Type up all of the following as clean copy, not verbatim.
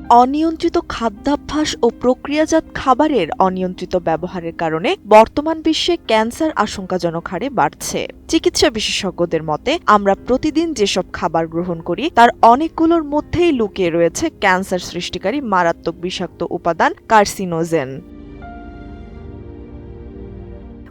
অনিয়ন্ত্রিত খাদ্যাভ্যাস ও প্রক্রিয়াজাত খাবারের অনিয়ন্ত্রিত ব্যবহারের কারণে বর্তমান বিশ্বে ক্যান্সার আশঙ্কাজনক হারে বাড়ছে। চিকিৎসা বিশেষজ্ঞদের মতে, আমরা প্রতিদিন যেসব খাবার গ্রহণ করি তার অনেকগুলোর মধ্যেই লুকিয়ে রয়েছে ক্যান্সার সৃষ্টিকারী মারাত্মক বিষাক্ত উপাদান কার্সিনোজেন।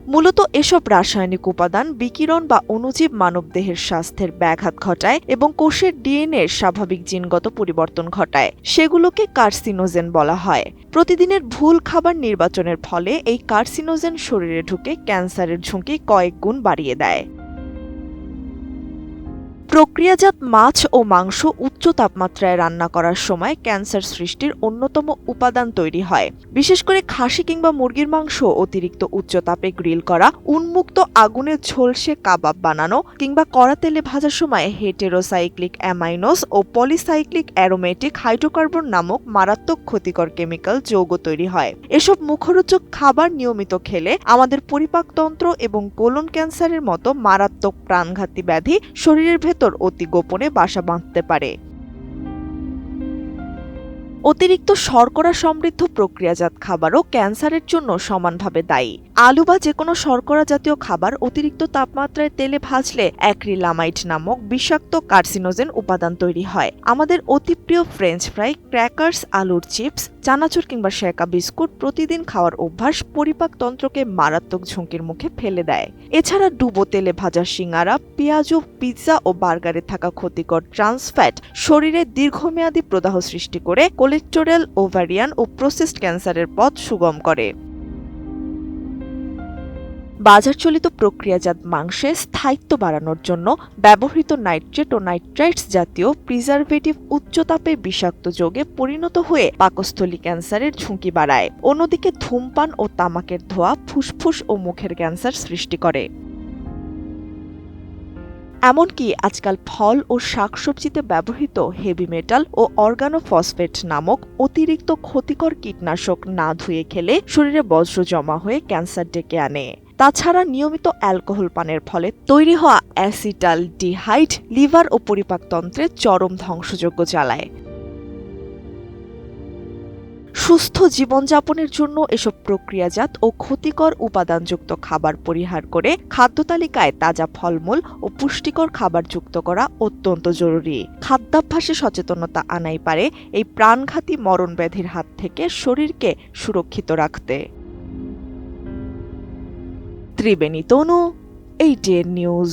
মূলত এসব রাসায়নিক উপাদান বিকিরণ বা অণুজীব মানবদেহের স্বাস্থ্যের ব্যাঘাত ঘটায় এবং কোষের ডিএনএর স্বাভাবিক জিনগত পরিবর্তন ঘটায়। সেগুলোকে কার্সিনোজেন বলা হয়। প্রতিদিনের ভুল খাবার নির্বাচনের ফলে এই কার্সিনোজেন শরীরে ঢুকে ক্যান্সারের ঝুঁকি কয়েক গুণ বাড়িয়ে দেয়। প্রক্রিয়াজাত মাছ ও মাংস উচ্চ তাপমাত্রায় রান্না করার সময় ক্যান্সার সৃষ্টির অন্যতম উপাদান তৈরি হয়। বিশেষ করে খাসি কিংবা মুরগির মাংস অতিরিক্ত উচ্চ তাপে গ্রিল করা, উন্মুক্ত আগুনে ঝলসে কাবাব বানানো কিংবা কড়া তেলে ভাজার সময় হেটেরোসাইক্লিক অ্যামাইনোস ও পলিসাইক্লিক অ্যারোমেটিক হাইড্রোকার্বন নামক মারাত্মক ক্ষতিকর কেমিক্যাল যৌগ তৈরি হয়। এসব মুখরোচক খাবার নিয়মিত খেলে আমাদের পরিপাকতন্ত্র এবং কোলন ক্যান্সারের মতো মারাত্মক প্রাণঘাতী ব্যাধি শরীরের ভেতর অতি গোপনে বাসা বাঁধতে পারে। অতিরিক্ত শর্করা সমৃদ্ধ প্রক্রিয়াজাত খাবারও ক্যান্সারের জন্য সমানভাবে দায়ী। আলু বা যেকোনো শর্করা জাতীয় খাবার অতিরিক্ত তাপমাত্রায় তেলে ভাজলে অ্যাক্রিলামাইড নামক বিষাক্ত কার্সিনোজেন উপাদান তৈরি হয়। আমাদের অতি প্রিয় ফ্রেঞ্চ ফ্রাই, ক্র্যাকার্স, আলুর চিপস, চানাচুর কিংবা সেকা বিস্কুট প্রতিদিন খাওয়ার অভ্যাস পরিপাকতন্ত্রকে মারাত্মক ঝুঁকির মুখে ফেলে দেয়। এছাড়া ডুবো তেলে ভাজা সিঙ্গারা, পেঁয়াজু, পিৎজা ও বার্গারে থাকা ক্ষতিকর ট্রান্স ফ্যাট শরীরে দীর্ঘমেয়াদী প্রদাহ সৃষ্টি করে কোলেস্টেরল, ওভারিয়ান ও প্রোস্টেট ক্যান্সারের পথ সুগম করে। বাজারচলিত প্রক্রিয়াজাত মাংসে স্থায়িত্ব বাড়ানোর জন্য ব্যবহৃত নাইট্রেট ও নাইট্রাইটস জাতীয় প্রিজারভেটিভ উচ্চ তাপে বিষাক্ত যৌগে পরিণত হয়ে পাকস্থলী ক্যান্সারের ঝুঁকি বাড়ায়। অন্যদিকে ধূমপান ও তামাকের ধোঁয়া ফুসফুস ও মুখের ক্যান্সার সৃষ্টি করে। এমনকি আজকাল ফল ও শাকসবজিতে ব্যবহৃত হেভি মেটাল ও অর্গানোফসফেট নামক অতিরিক্ত ক্ষতিকর কীটনাশক না ধুয়ে খেলে শরীরে বজ্র জমা হয়ে ক্যান্সার ডেকে আনে। তাছাড়া নিয়মিত অ্যালকোহল পানের ফলে তৈরি হওয়া অ্যাসিটালডিহাইড লিভার ও পরিপাকতন্ত্রে চরম ধ্বংসযজ্ঞ চালায়। সুস্থ জীবনযাপনের জন্য এসব প্রক্রিয়াজাত ও ক্ষতিকর উপাদানযুক্ত খাবার পরিহার করে খাদ্য তালিকায় তাজা ফলমূল ও পুষ্টিকর খাবার যুক্ত করা অত্যন্ত জরুরি। খাদ্যাভ্যাসে সচেতনতা আনাই পারে এই প্রাণঘাতী মরণব্যাধির হাত থেকে শরীরকে সুরক্ষিত রাখতে। ত্রিবেণী তনু, ATN নিউজ।